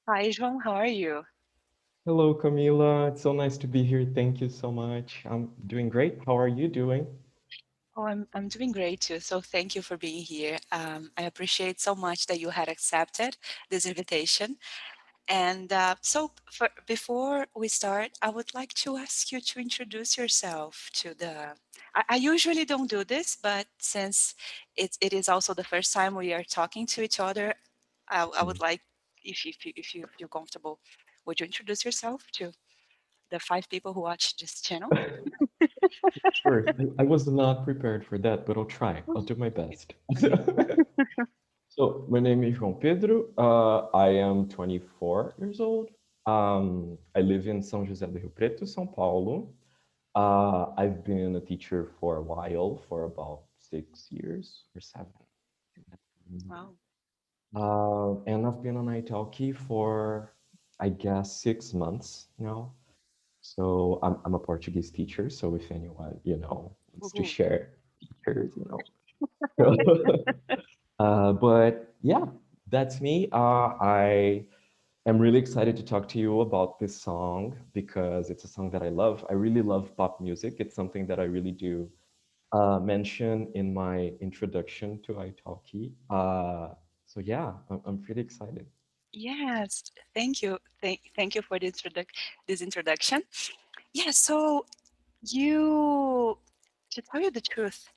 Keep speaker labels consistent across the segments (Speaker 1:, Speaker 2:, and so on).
Speaker 1: Hi, João. How are you?
Speaker 2: Hello, Camila. It's so nice to be here. Thank you so much. I'm doing great. How are you doing?
Speaker 1: Oh, I'm doing great too. So thank you for being here. I appreciate so much that you had accepted this invitation. And before we start, I would like to ask you to introduce yourself to the. I usually don't do this, but since it is also the first time we are talking to each other, I
Speaker 2: Mm.
Speaker 1: would like, if you feel comfortable, would you introduce yourself to the five people who watch this channel?
Speaker 2: Sure. I was not prepared for that, but I'll try. I'll do my
Speaker 1: Okay.
Speaker 2: best.
Speaker 1: Okay.
Speaker 2: So, my name is João Pedro. I am 24 years old. I live in São José do Rio Preto, São Paulo. I've been a teacher for a while, for about 6 years or seven.
Speaker 1: Wow.
Speaker 2: And I've been on italki for, I guess, 6 months now. So I'm a Portuguese teacher. So if anyone, wants to
Speaker 1: Woohoo.
Speaker 2: share teachers. So, but yeah, that's me. I am really excited to talk to you about this song because it's a song that I love. I really love pop music. It's something that I really do mention in my introduction to italki. So yeah, I'm pretty excited.
Speaker 1: Yes, thank you. Thank you for this introduction. Yeah, so you to tell you the truth,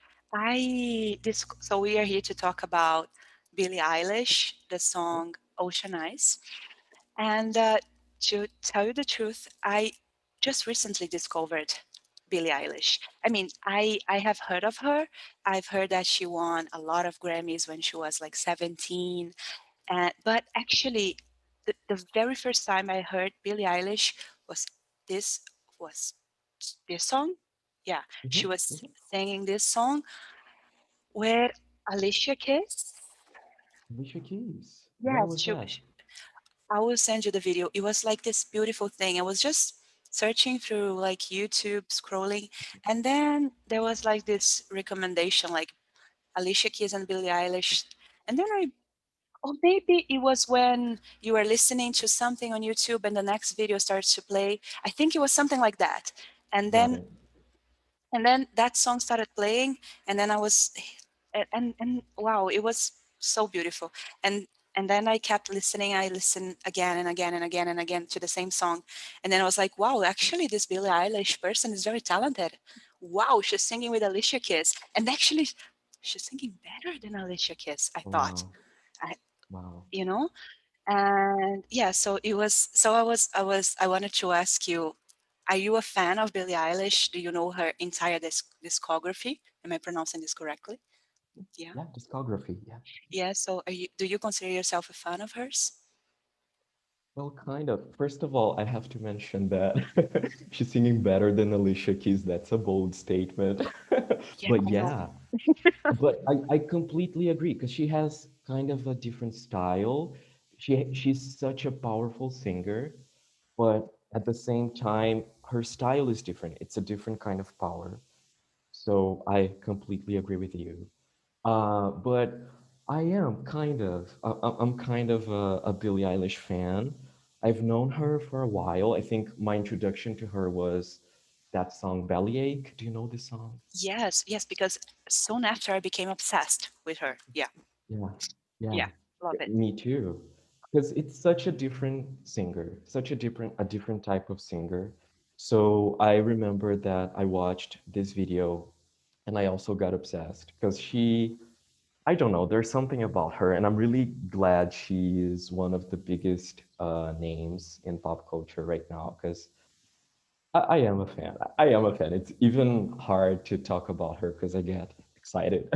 Speaker 1: so we are here to talk about Billie Eilish, the song Ocean Eyes. And to tell you the truth, I just recently discovered Billie Eilish. I mean, I have heard of her. I've heard that she won a lot of Grammys when she was like 17. But actually, the very first time I heard Billie Eilish was this was this song. Yeah, she
Speaker 2: Mhm,
Speaker 1: was
Speaker 2: mhm.
Speaker 1: singing this song with Alicia Keys.
Speaker 2: Alicia Keys. Where
Speaker 1: Yes,
Speaker 2: was that?
Speaker 1: I will send you the video. It was like this beautiful thing. I was just searching through like YouTube, scrolling, and then there was like this recommendation, like Alicia Keys and Billie Eilish, and then or maybe it was when you were listening to something on YouTube and the next video starts to play. I think it was something like that. And
Speaker 2: Got
Speaker 1: then
Speaker 2: it.
Speaker 1: that song started playing, and then I was and wow, it was so beautiful. And then I kept listening. I listened again and again and again and again to the same song. And then I was like, wow, actually this Billie Eilish person is very talented. Wow, she's singing with Alicia Keys. And actually she's singing better than Alicia Keys, I thought.
Speaker 2: Wow.
Speaker 1: I,
Speaker 2: Wow.
Speaker 1: you know? And yeah, so it was so I wanted to ask you, are you a fan of Billie Eilish? Do you know her entire discography? Am I pronouncing this correctly? Yeah.
Speaker 2: Yeah, discography. Yeah.
Speaker 1: Yeah, so do you consider yourself a fan of hers?
Speaker 2: Well, kind of. First of all, I have to mention that she's singing better than Alicia Keys. That's a bold statement.
Speaker 1: Yeah,
Speaker 2: But
Speaker 1: I know.
Speaker 2: yeah, but I completely agree because she has kind of a different style. She's such a powerful singer, but at the same time, her style is different. It's a different kind of power. So I completely agree with you. But I am I'm kind of a Billie Eilish fan. I've known her for a while. I think my introduction to her was that song Bellyache. Do you know this song?
Speaker 1: Yes, yes, because soon after I became obsessed with her. Yeah,
Speaker 2: Yeah, yeah,
Speaker 1: yeah, love it.
Speaker 2: me too. Because it's such a different singer, such a different type of singer. So I remember that I watched this video and I also got obsessed because I don't know. There's something about her, and I'm really glad she is one of the biggest names in pop culture right now. Because I am a fan. I am a fan. It's even hard to talk about her because I get excited.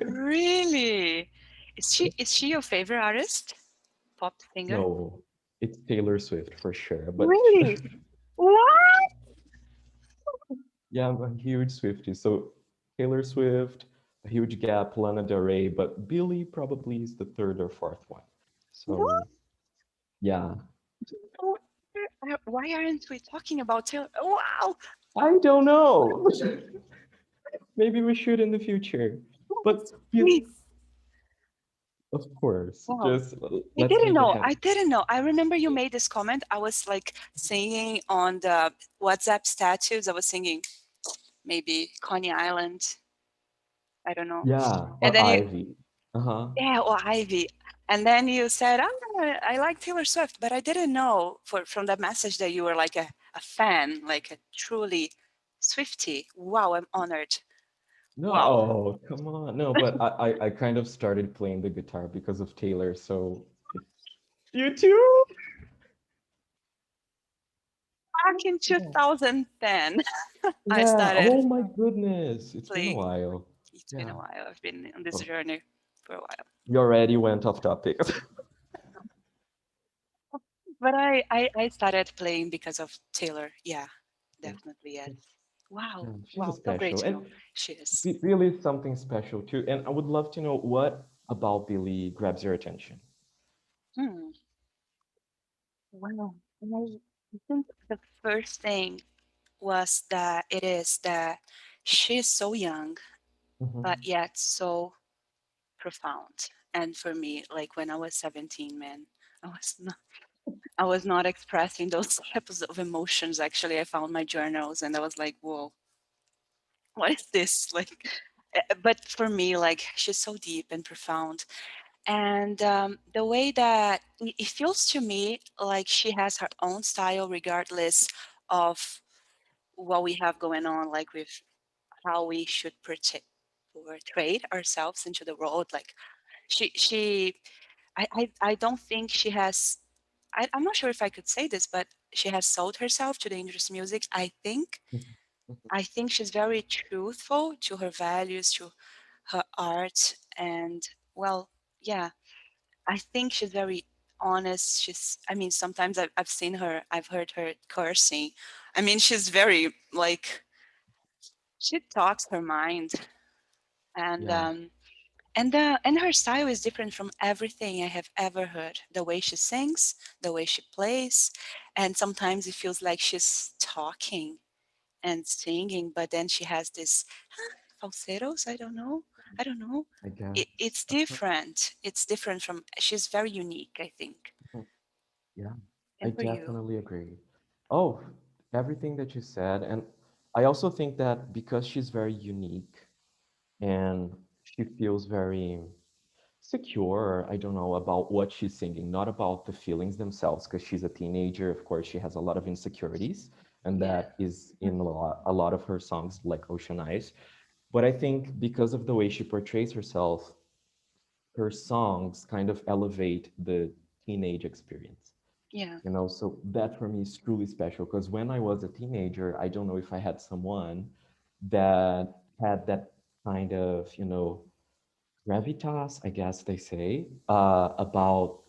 Speaker 1: Really? Is she your favorite artist? Pop singer?
Speaker 2: No, it's Taylor Swift for sure. But
Speaker 1: Really? What?
Speaker 2: yeah, I'm a huge Swiftie. So Taylor Swift, a huge gap, Lana Del Rey, but Billie probably is the third or fourth one.
Speaker 1: What?
Speaker 2: So yeah,
Speaker 1: Oh, why aren't we talking about Taylor? Wow!
Speaker 2: I don't know. Maybe we should in the future. But
Speaker 1: Please.
Speaker 2: Of course.
Speaker 1: Wow.
Speaker 2: Just
Speaker 1: I
Speaker 2: let's
Speaker 1: didn't
Speaker 2: make it
Speaker 1: know.
Speaker 2: happen.
Speaker 1: I didn't know. I remember you made this comment. I was like singing on the WhatsApp status. I was singing maybe Coney Island. I don't know.
Speaker 2: Yeah,
Speaker 1: And
Speaker 2: or
Speaker 1: then you,
Speaker 2: Ivy. Uh-huh.
Speaker 1: yeah, or Ivy. And then you said, oh, I like Taylor Swift, but I didn't know from that message that you were like a fan, like a truly Swiftie. Wow, I'm honored.
Speaker 2: No,
Speaker 1: Wow.
Speaker 2: oh, come on. No, but I kind of started playing the guitar because of Taylor, so it's you too?
Speaker 1: Back in
Speaker 2: Yeah.
Speaker 1: 2010, I
Speaker 2: Yeah.
Speaker 1: started
Speaker 2: Oh my goodness. It's been a
Speaker 1: playing.
Speaker 2: while.
Speaker 1: It's been
Speaker 2: Yeah.
Speaker 1: a while. I've been on this
Speaker 2: Oh,
Speaker 1: journey for a while.
Speaker 2: you already went off topic.
Speaker 1: But I started playing because of Taylor. Yeah,
Speaker 2: Yeah.
Speaker 1: definitely, yes. Wow.
Speaker 2: Yeah, she's a
Speaker 1: Wow. So great
Speaker 2: special,
Speaker 1: to know.
Speaker 2: and
Speaker 1: She is.
Speaker 2: Billy is something special too. And I would love to know what about Billy grabs your attention.
Speaker 1: Hmm. Wow. I think the first thing was that it is that she's so young, but
Speaker 2: Hmm.
Speaker 1: yet so profound. And for me, like when I was 17, man, I was not, I was not expressing those types of emotions. Actually, I found my journals and I was like, whoa, what is this? Like, but for me, like she's so deep and profound. And the way that it feels to me like she has her own style regardless of what we have going on, like with how we should portray ourselves into the world. Like she I don't think she has I'm not sure if I could say this, but she has sold herself to dangerous music. I think she's very truthful to her values, to her art, and well, yeah, I think she's very honest. I mean, sometimes I've seen her, I've heard her cursing. I mean, she's very like she talks her mind, and
Speaker 2: Yeah.
Speaker 1: um, and her style is different from everything I have ever heard. The way she sings, the way she plays, and sometimes it feels like she's talking and singing, but then she has this falsettos. I don't know.
Speaker 2: I guess.
Speaker 1: It's different. It's different from. She's very unique, I think.
Speaker 2: Mhm. Yeah, I
Speaker 1: And for you,
Speaker 2: definitely agree. Oh, everything that you said. And I also think that because she's very unique and she feels very secure, I don't know, about what she's singing, not about the feelings themselves, because she's a teenager. Of course, she has a lot of insecurities, and
Speaker 1: yeah,
Speaker 2: that is in a lot of her songs, like Ocean Eyes. But I think because of the way she portrays herself, her songs kind of elevate the teenage experience.
Speaker 1: yeah,
Speaker 2: You know, so that for me is truly special because when I was a teenager, I don't know if I had someone that had that kind of, gravitas, I guess they say, about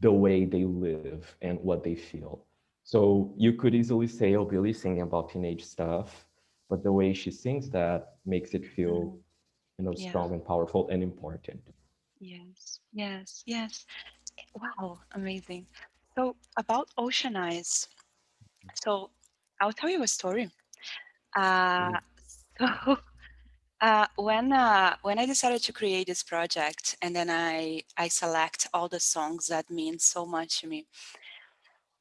Speaker 2: the way they live and what they feel. So you could easily say, oh, Billy's singing about teenage stuff, but the way she sings that makes it feel,
Speaker 1: mhm, yeah,
Speaker 2: strong and powerful and important.
Speaker 1: yes, yes, yes. Wow, amazing. So about Ocean Eyes. So I'll tell you a story. Uh,
Speaker 2: Mm,
Speaker 1: so when I decided to create this project, and then I select all the songs that mean so much to me,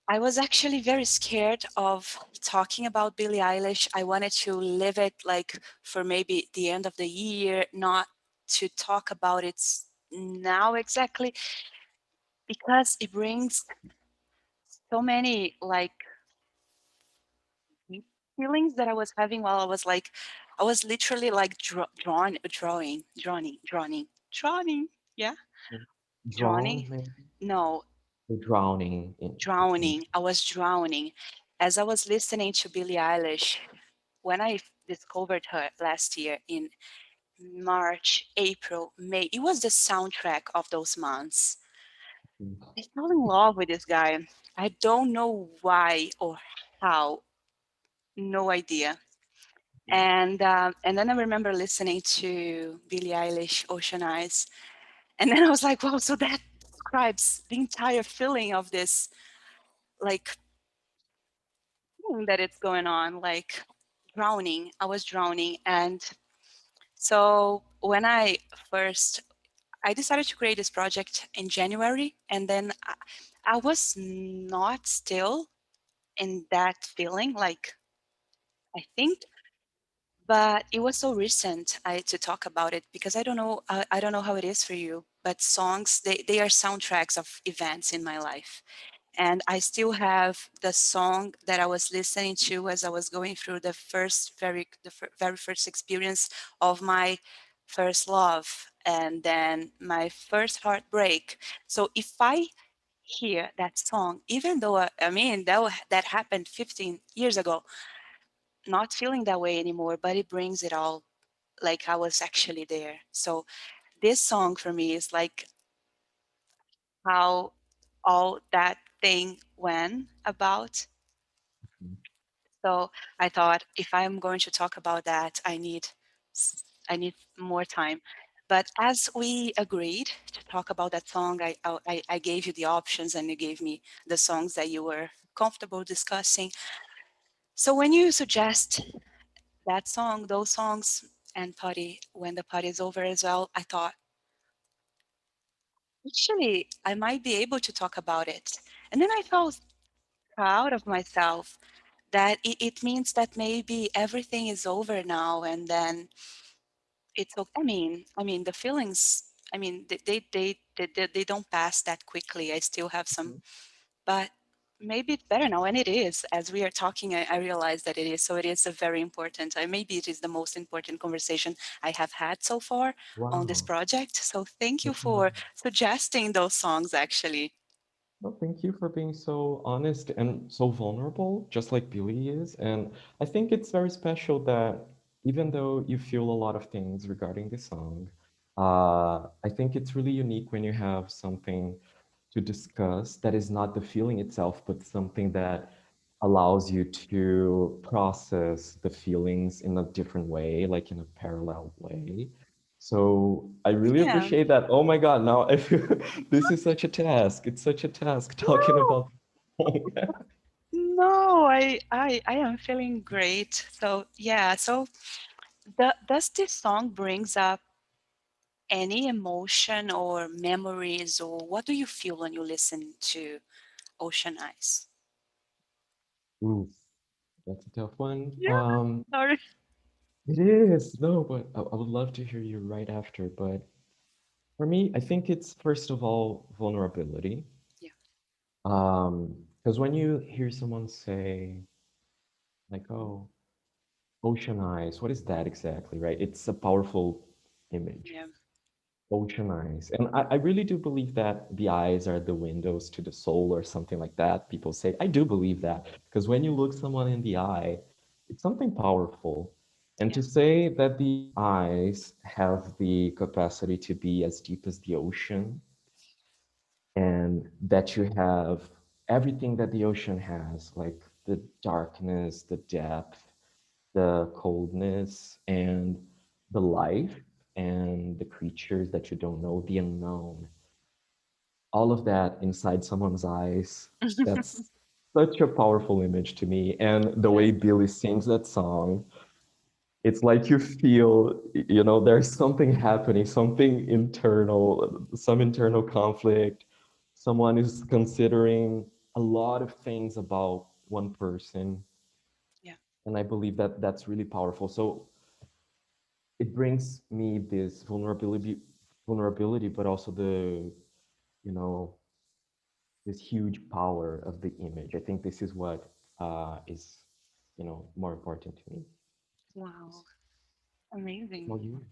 Speaker 1: I was actually very scared of talking about Billie Eilish. I wanted to leave it like for maybe the end of the year, not to talk about it now exactly, because it brings so many like deep feelings that I was having while I was literally like drawing, yeah,
Speaker 2: mm.
Speaker 1: drowning.
Speaker 2: Drawn, maybe?
Speaker 1: No,
Speaker 2: Drowning in.
Speaker 1: drowning. I was drowning as I was listening to Billie Eilish when I discovered her last year in March, April, May. It was the soundtrack of those months.
Speaker 2: Mm,
Speaker 1: I fell in love with this guy. I don't know why or how, no idea. And then I remember listening to Billie Eilish, Ocean Eyes, and then I was like, wow, so that describes the entire feeling of this like thing that it's going on, like drowning. I was drowning, and so when I first I decided to create this project in January, and then I was not still in that feeling, like I think, but it was so recent to talk about it because I don't know how it is for you, but songs they are soundtracks of events in my life. And I still have the song that I was listening to as I was going through very first experience of my first love and then my first heartbreak. So if I hear that song, even though I mean that happened 15 years ago, not feeling that way anymore, but it brings it all like I was actually there. So this song for me is like how all that thing went about.
Speaker 2: Mhm.
Speaker 1: So I thought if I'm going to talk about that, I need more time. But as we agreed to talk about that song, I gave you the options and you gave me the songs that you were comfortable discussing. So when you suggest that song, those songs, and party when the party is over as well, I thought actually I might be able to talk about it. And then I felt proud of myself that it means that maybe everything is over now and then it's okay. I mean the feelings, I mean they don't pass that quickly. I still have some, but maybe it's better now, and it is. As we are talking, I realize that it is. So it is a very important, maybe it is the most important conversation I have had so far on this
Speaker 2: Wow.
Speaker 1: project. So thank you
Speaker 2: Mhm.
Speaker 1: for suggesting those songs, actually.
Speaker 2: Well, thank you for being so honest and so vulnerable, just like Billy is. And I think it's very special that even though you feel a lot of things regarding the song, I think it's really unique when you have something to discuss that is not the feeling itself, but something that allows you to process the feelings in a different way, like in a parallel way. So I really
Speaker 1: Yeah.
Speaker 2: appreciate that. Oh my God, now I feel this is such a task. It's such a task talking
Speaker 1: No,
Speaker 2: about.
Speaker 1: no, I am feeling great. So yeah, so does this song brings up any emotion or memories, or what do you feel when you listen to Ocean Eyes?
Speaker 2: Ooh, that's a tough one.
Speaker 1: Yeah, sorry.
Speaker 2: It is. No, but I would love to hear you right after. But for me, I think it's first of all vulnerability.
Speaker 1: Yeah,
Speaker 2: Because when you hear someone say, like, oh, ocean eyes, what is that exactly, right? It's a powerful image.
Speaker 1: yeah,
Speaker 2: Ocean eyes. And I really do believe that the eyes are the windows to the soul or something like that. People say, I do believe that. Because when you look someone in the eye, it's something powerful. And
Speaker 1: yeah,
Speaker 2: to say that the eyes have the capacity to be as deep as the ocean and that you have everything that the ocean has, like the darkness, the depth, the coldness, and the life and the creatures that you don't know, the unknown, all of that inside someone's eyes. That's such a powerful image to me. And the
Speaker 1: yeah,
Speaker 2: way Billy sings that song, it's like you feel, there's something happening, something internal, some internal conflict. Someone is considering a lot of things about one person.
Speaker 1: yeah.
Speaker 2: And I believe that that's really powerful. So it brings me this vulnerability, but also you know, this huge power of the image. I think this is what is, more important to me.
Speaker 1: Wow,
Speaker 2: How
Speaker 1: amazing.
Speaker 2: about you?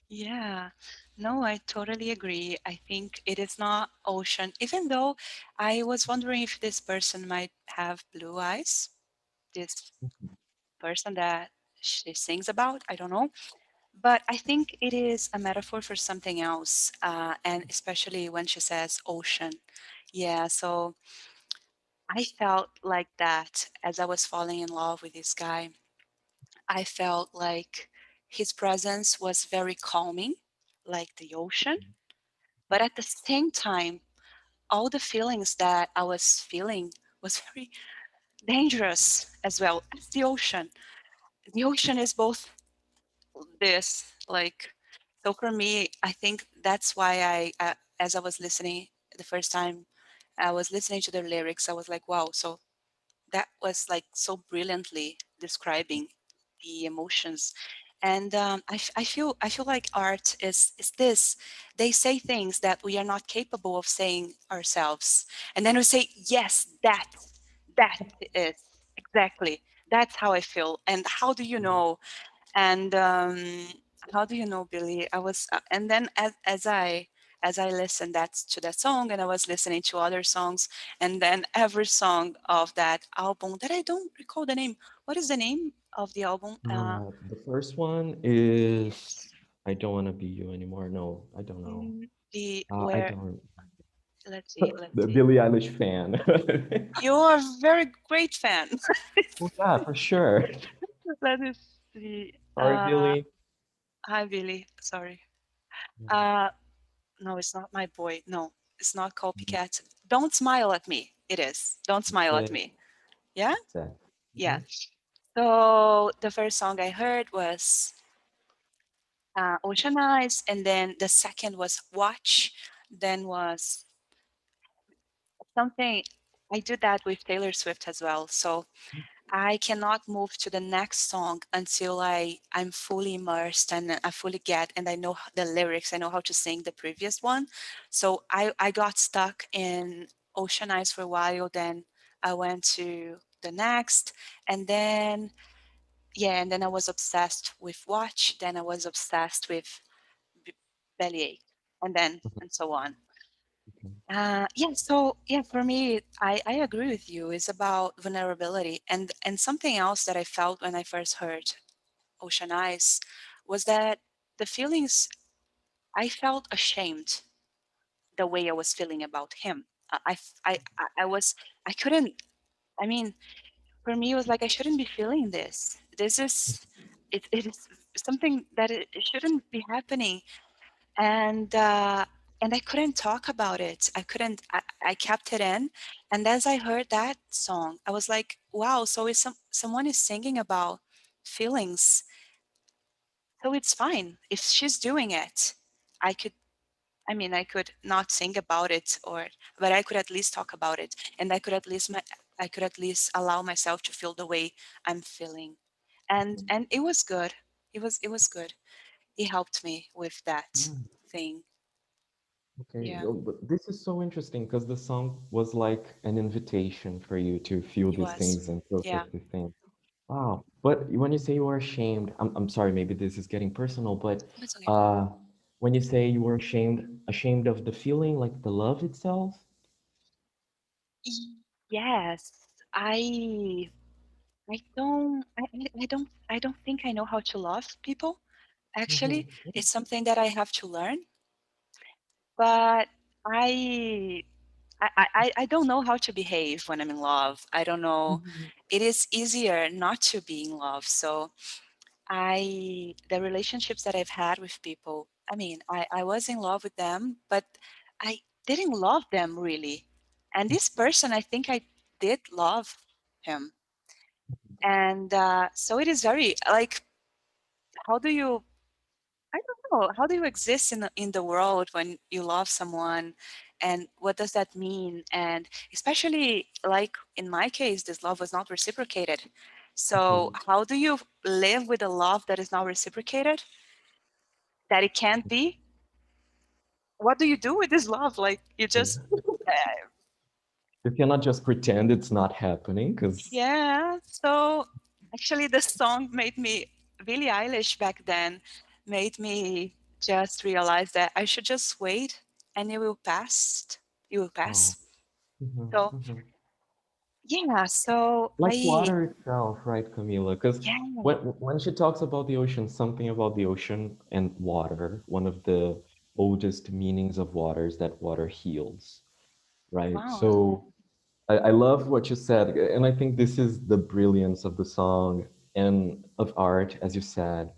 Speaker 1: Yeah, no, I totally agree. I think it is not ocean, even though I was wondering if this person might have blue eyes, this person that she sings about. I don't know. But I think it is a metaphor for something else, and especially when she says ocean. Yeah, so I felt like that as I was falling in love with this guy. I felt like his presence was very calming, like the ocean, but at the same time, all the feelings that I was feeling was very dangerous as well as the ocean. The ocean is both this, like, So for me, I think that's why as I was listening the first time, I was listening to the lyrics. I was like, wow. So that was like so brilliantly describing the emotions. And I feel like art is this. They say things that we are not capable of saying ourselves, and then we say, yes, that is exactly, that's how I feel. And how do you know? And how do you know, Billy? I was, and then as I listened that to that song, and I was listening to other songs, and then every song of that album that I don't recall the name. What is the name of the album?
Speaker 2: The first one is
Speaker 1: Yes,
Speaker 2: I don't want to be you anymore. No, I don't know.
Speaker 1: the
Speaker 2: I
Speaker 1: where.
Speaker 2: don't.
Speaker 1: Let's see. Let's
Speaker 2: The
Speaker 1: see.
Speaker 2: Billie Eilish fan.
Speaker 1: You're a very great fan.
Speaker 2: Oh yeah, for sure.
Speaker 1: Let us see.
Speaker 2: Sorry, Billie.
Speaker 1: Hi, Billy. Sorry.
Speaker 2: Mhm.
Speaker 1: Uh, no, it's not my boy. No, it's not Copycat. Don't smile at me. It is. Don't smile at
Speaker 2: Okay,
Speaker 1: me. Yeah?
Speaker 2: exactly.
Speaker 1: Yeah.
Speaker 2: Mhm.
Speaker 1: So the first song I heard was Ocean Eyes, and then the second was Watch. Then was something. I do that with Taylor Swift as well. So I cannot move to the next song until I'm fully immersed and I fully get and I know the lyrics. I know how to sing the previous one. So I got stuck in Ocean Eyes for a while. Then I went to the next, and then yeah, and then I was obsessed with Watch. Then I was obsessed with B- Bellyache, and then and so on. Yeah, so yeah, for me, I agree with you. It's about vulnerability, and something else that I felt when I first heard Ocean Eyes was that the feelings, I felt ashamed the way I was feeling about him. I was, I couldn't. I mean, for me, it was like I shouldn't be feeling this. This is it is something that it shouldn't be happening, and I couldn't talk about it. I couldn't. I kept it in, and as I heard that song, I was like, "Wow!" So if someone is singing about feelings, so it's fine if she's doing it. I could. I mean, I could not sing about it, but I could at least talk about it, and I could at least allow myself to feel the way I'm feeling, and it was good. It was good. It helped me with that
Speaker 2: Mm,
Speaker 1: thing.
Speaker 2: okay,
Speaker 1: Yeah.
Speaker 2: well, but this is so interesting because the song was like an invitation for you to feel
Speaker 1: It
Speaker 2: these
Speaker 1: was.
Speaker 2: things and process
Speaker 1: Yeah.
Speaker 2: these things. Wow. But when you say you are ashamed, I'm sorry, maybe this is getting personal, but
Speaker 1: It's okay.
Speaker 2: uh, when you say you were ashamed of the feeling, like the love itself.
Speaker 1: Yes. I I don't think I know how to love people. Actually,
Speaker 2: Mhm,
Speaker 1: it's something that I have to learn. But I I don't know how to behave when I'm in love. I don't know.
Speaker 2: mhm,
Speaker 1: It is easier not to be in love. So the relationships that I've had with people, I mean, I was in love with them, but I didn't love them really. And this person, I think I did love him. And so it is very like, how do you, I don't know, how do you exist in the world when you love someone? And what does that mean? And especially like in my case, this love was not reciprocated. So
Speaker 2: mhm.
Speaker 1: how do you live with a love that is not reciprocated? That it can't be? What do you do with this love? Like you just,
Speaker 2: Yeah.
Speaker 1: uh,
Speaker 2: You cannot just pretend it's not happening because
Speaker 1: yeah. So actually, the song made me, Billie Eilish back then made me just realize that I should just wait and it will pass. It will
Speaker 2: oh,
Speaker 1: pass.
Speaker 2: mhm,
Speaker 1: So
Speaker 2: mhm.
Speaker 1: yeah. So
Speaker 2: Like water itself, right, Camila? Because
Speaker 1: yeah.
Speaker 2: when she talks about the ocean, something about the ocean and water, one of the oldest meanings of water is that water heals, right?
Speaker 1: Wow.
Speaker 2: So I love what you said, and I think this is the brilliance of the song and of art, as you said.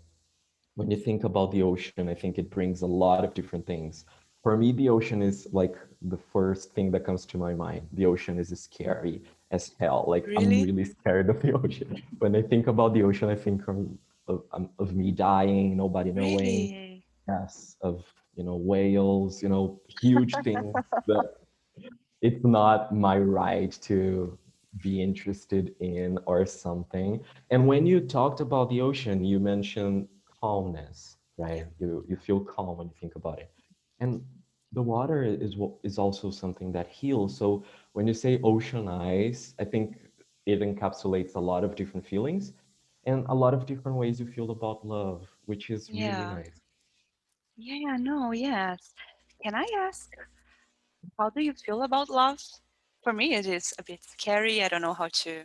Speaker 2: When you think about the ocean, I think it brings a lot of different things. For me, the ocean is like the first thing that comes to my mind. The ocean is scary as hell. Like I'm
Speaker 1: Really?
Speaker 2: really scared of the ocean. When I think about the ocean, I think of me dying, nobody knowing.
Speaker 1: Really?
Speaker 2: yes, of, whales, huge things that it's not my right to be interested in or something. And when you talked about the ocean, you mentioned calmness,
Speaker 1: Yeah,
Speaker 2: right? You feel calm when you think about it. And the water is also something that heals. So when you say ocean eyes, I think it encapsulates a lot of different feelings and a lot of different ways you feel about love, which is really
Speaker 1: yeah,
Speaker 2: nice.
Speaker 1: yeah. No, yes. Can I ask, how do you feel about love? For me, it is a bit scary. I don't know how to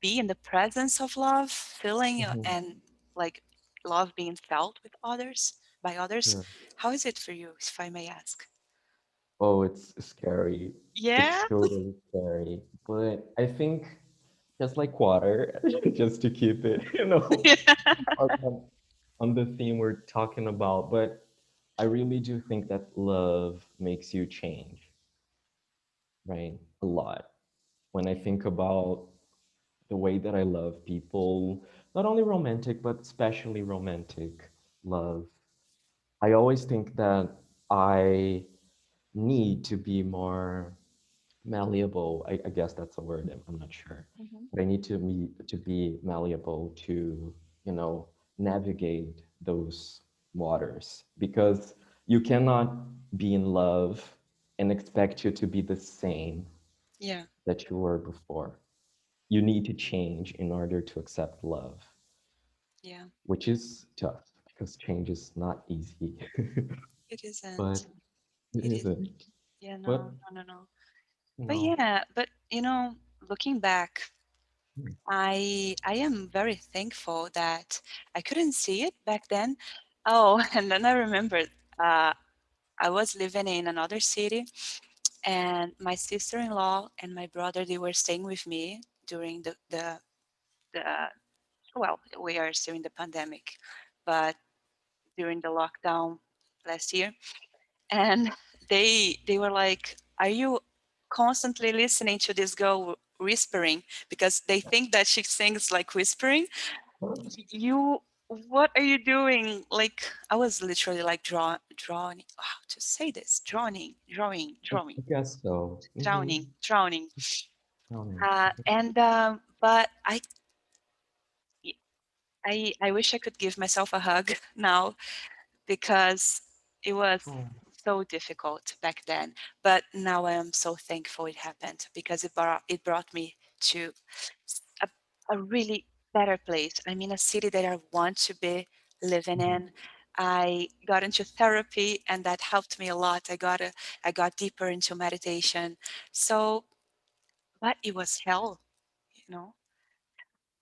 Speaker 1: be in the presence of love, feeling
Speaker 2: Mhm.
Speaker 1: and like love being felt with others by others.
Speaker 2: Sure.
Speaker 1: How is it for you, if I may ask?
Speaker 2: Oh, it's scary. It's
Speaker 1: Yeah.
Speaker 2: totally scary. But I think just like water, just to keep it, on, on on the theme we're talking about. But I really do think that love makes you change, right? A lot. When I
Speaker 1: Yeah.
Speaker 2: think about the way that I love people, not only romantic, but especially romantic love, I always think that I need to be more malleable. I guess that's a word. I'm not sure,
Speaker 1: Hmm.
Speaker 2: but I need to be malleable to navigate those waters because you cannot be in love and expect you to be the same
Speaker 1: Yeah.
Speaker 2: that you were before. You need to change in order to accept love,
Speaker 1: Yeah.
Speaker 2: which is tough because change is not easy,
Speaker 1: It
Speaker 2: but
Speaker 1: isn't.
Speaker 2: it
Speaker 1: It isn't.
Speaker 2: isn't.
Speaker 1: Yeah.
Speaker 2: But
Speaker 1: No. No. No. No.
Speaker 2: you
Speaker 1: But
Speaker 2: know,
Speaker 1: yeah. But looking back, I am very thankful that I couldn't see it back then. Oh, and then I remembered. I was living in another city, and my sister-in-law and my brother, they were staying with me during the well, we are still in the pandemic, but during the lockdown last year, and they were like, "Are you constantly listening to this girl whispering because they think that she sings like whispering? You, what are you doing?" Like I was literally like drawing. How to say this? Drawing,
Speaker 2: I guess so.
Speaker 1: drowning.
Speaker 2: Counting.
Speaker 1: And but I wish I could give myself a hug now because it was
Speaker 2: Oh,
Speaker 1: so difficult back then. But now I am so thankful it happened because it brought me to a, a really better place. I mean, a city that I want to be living
Speaker 2: mhm,
Speaker 1: in. I got into therapy and that helped me a lot. I got deeper into meditation. So, but it was hell, you know.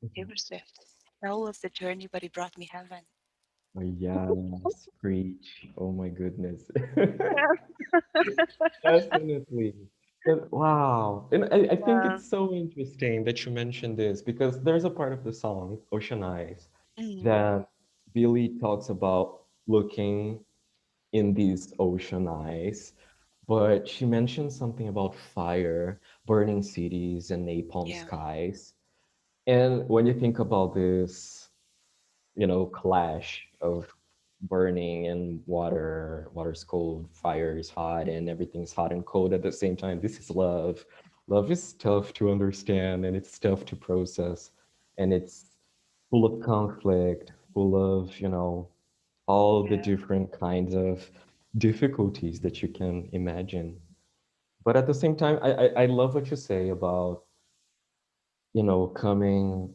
Speaker 2: mhm.
Speaker 1: It was the hell of the journey, but it brought me heaven.
Speaker 2: Oh, yes, preach. Oh my goodness. Definitely. But wow. And I think
Speaker 1: Yeah.
Speaker 2: it's so interesting that you mentioned this because there's a part of the song, Ocean Eyes,
Speaker 1: Mm,
Speaker 2: that Billy talks about looking in these ocean eyes, but she mentioned something about fire, burning cities, and napalm
Speaker 1: yeah.
Speaker 2: skies. And when you think about this, clash of burning and water's cold, fire is hot, and everything's hot and cold at the same time. This is love. Love is tough to understand and it's tough to process. And it's full of conflict, full of, all the
Speaker 1: Yeah.
Speaker 2: different kinds of difficulties that you can imagine. But at the same time, I love what you say about, coming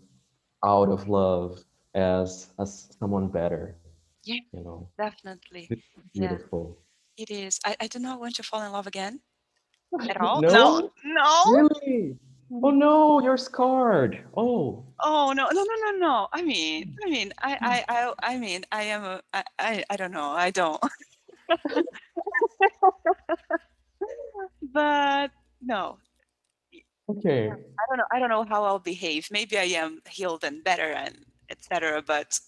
Speaker 2: out of love as someone better,
Speaker 1: Yeah,
Speaker 2: you know.
Speaker 1: definitely.
Speaker 2: It's
Speaker 1: Yeah,
Speaker 2: beautiful.
Speaker 1: it is. I do not want to fall in love again at all. No,
Speaker 2: No?
Speaker 1: no.
Speaker 2: Really? Oh no, you're scarred. Oh.
Speaker 1: Oh no, no, no, no, no. I am a, I don't know. I don't. But no,
Speaker 2: Okay.
Speaker 1: I don't know how I'll behave. Maybe I am healed and better and etc. But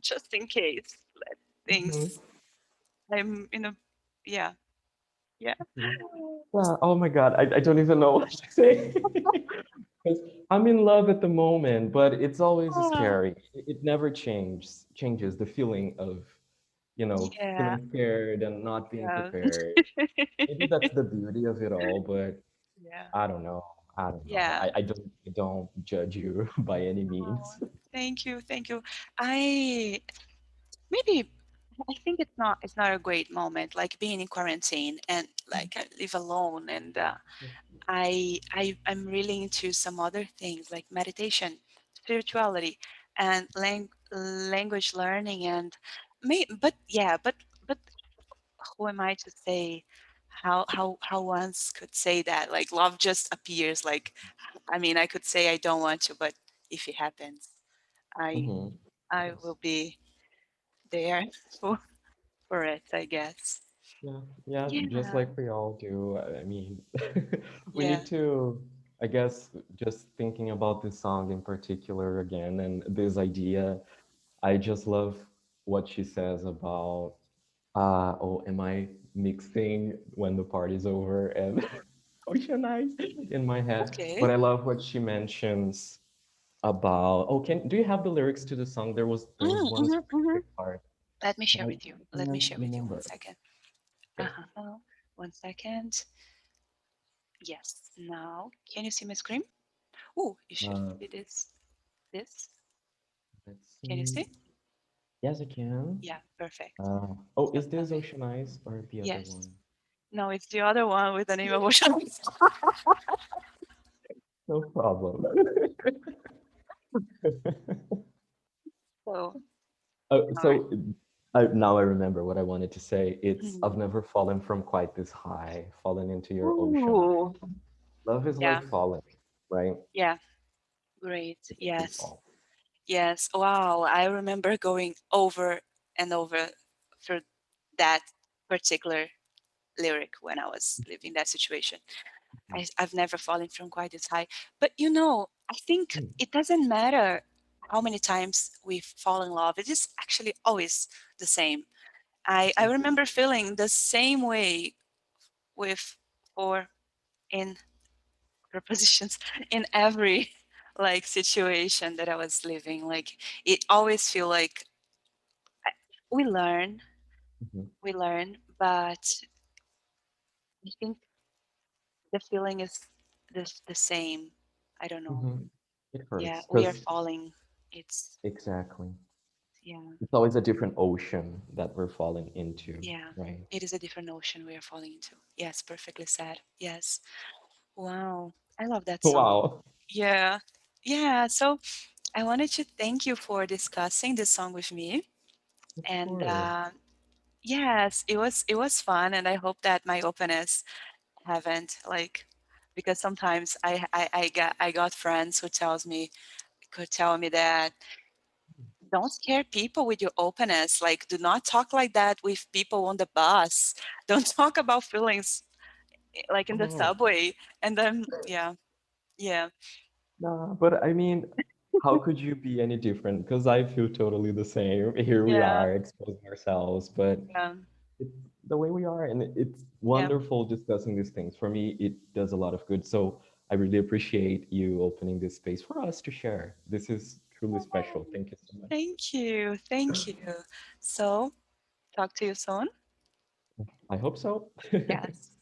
Speaker 1: just in case, let
Speaker 2: Mhm,
Speaker 1: things. I'm in a, yeah, yeah.
Speaker 2: mhm. Yeah, oh my God, I don't even know what to say. I'm in love at the moment, but it's always
Speaker 1: Ah,
Speaker 2: scary. It never changes the feeling of,
Speaker 1: yeah,
Speaker 2: feeling scared and not being
Speaker 1: yeah,
Speaker 2: prepared. Maybe that's the beauty of it all, but
Speaker 1: yeah,
Speaker 2: I don't know. I don't know.
Speaker 1: yeah.
Speaker 2: I don't judge you by any
Speaker 1: Oh,
Speaker 2: means.
Speaker 1: thank you, thank you. I maybe I think it's not a great moment, like being in quarantine and like I live alone, and I'm really into some other things like meditation, spirituality, and language learning, and but yeah, but who am I to say how once could say that like love just appears? Like, I mean, I could say I don't want to, but if it happens, I
Speaker 2: Hmm.
Speaker 1: I
Speaker 2: Yes.
Speaker 1: will be there for for it, I guess.
Speaker 2: Yeah, yeah, just
Speaker 1: Yeah,
Speaker 2: like we all do. I mean, we
Speaker 1: yeah.
Speaker 2: need to, I guess, just thinking about this song in particular again and this idea. I just love what she says about, oh, am I mixing when the party's over and Ocean Eyes in my head? But
Speaker 1: Okay.
Speaker 2: I love what she mentions about, oh, do you have the lyrics to the song? There was one
Speaker 1: Mhm.
Speaker 2: specific part,
Speaker 1: Let me
Speaker 2: but
Speaker 1: share
Speaker 2: I
Speaker 1: with you. Let me
Speaker 2: can't
Speaker 1: share with you. One
Speaker 2: remember.
Speaker 1: second.
Speaker 2: Okay.
Speaker 1: Uh-huh. 1 second. Yes. Now, can you see my screen? Oh, you should
Speaker 2: Uh,
Speaker 1: see this. This.
Speaker 2: let's
Speaker 1: Can you
Speaker 2: see.
Speaker 1: see?
Speaker 2: Yes, I can.
Speaker 1: Yeah, perfect.
Speaker 2: Oh,
Speaker 1: So
Speaker 2: is
Speaker 1: tell
Speaker 2: this
Speaker 1: me.
Speaker 2: Ocean Eyes or the other
Speaker 1: Yes.
Speaker 2: one?
Speaker 1: No, it's the other one with the name of Ocean.
Speaker 2: No problem.
Speaker 1: So, all right.
Speaker 2: So now I remember what I wanted to say. It's I've
Speaker 1: Mhm.
Speaker 2: never fallen from quite this high, fallen into your ocean eye.
Speaker 1: Ooh.
Speaker 2: Love is
Speaker 1: Yeah.
Speaker 2: like falling, right?
Speaker 1: Yeah. Great.
Speaker 2: It's a free
Speaker 1: Yes.
Speaker 2: fall.
Speaker 1: Yes. Wow. I remember going over and over for that particular lyric when I was living that situation. I've never fallen from quite this high. But I think
Speaker 2: Mm,
Speaker 1: it doesn't matter how many times we fall in love. It is actually always the same. I
Speaker 2: exactly.
Speaker 1: remember feeling the same way with or in prepositions in every like situation that I was living. Like it always feel like we learn,
Speaker 2: Mhm,
Speaker 1: but I think the feeling is the same. I don't know.
Speaker 2: mhm. It
Speaker 1: Yeah,
Speaker 2: hurts
Speaker 1: we are
Speaker 2: because
Speaker 1: falling. It's
Speaker 2: exactly.
Speaker 1: yeah,
Speaker 2: It's always a different ocean that we're falling into,
Speaker 1: yeah.
Speaker 2: right?
Speaker 1: It is a different ocean we are falling into. Yes, perfectly said. Yes. Wow. I love that song.
Speaker 2: Wow.
Speaker 1: Yeah. Yeah. So I wanted to thank you for discussing this song with me.
Speaker 2: Of
Speaker 1: And
Speaker 2: course.
Speaker 1: yes, it was fun, and I hope that my openness haven't like because sometimes I got friends who tells me could tell me that don't scare people with your openness. Like, do not talk like that with people on the bus. Don't talk about feelings like in the
Speaker 2: Oh,
Speaker 1: subway. And then, yeah, yeah,
Speaker 2: nah, but I mean, how could you be any different? Because I feel totally the same. Here we
Speaker 1: yeah,
Speaker 2: are exposing ourselves, but
Speaker 1: yeah,
Speaker 2: it's the way we are, and it's
Speaker 1: yeah.
Speaker 2: wonderful discussing these things. For me, it does a lot of good. So I really appreciate you opening this space for us to share. This is truly
Speaker 1: Oh,
Speaker 2: special. Thank you so much.
Speaker 1: thank you, thank you. So, talk to you soon.
Speaker 2: I hope so.
Speaker 1: Yes.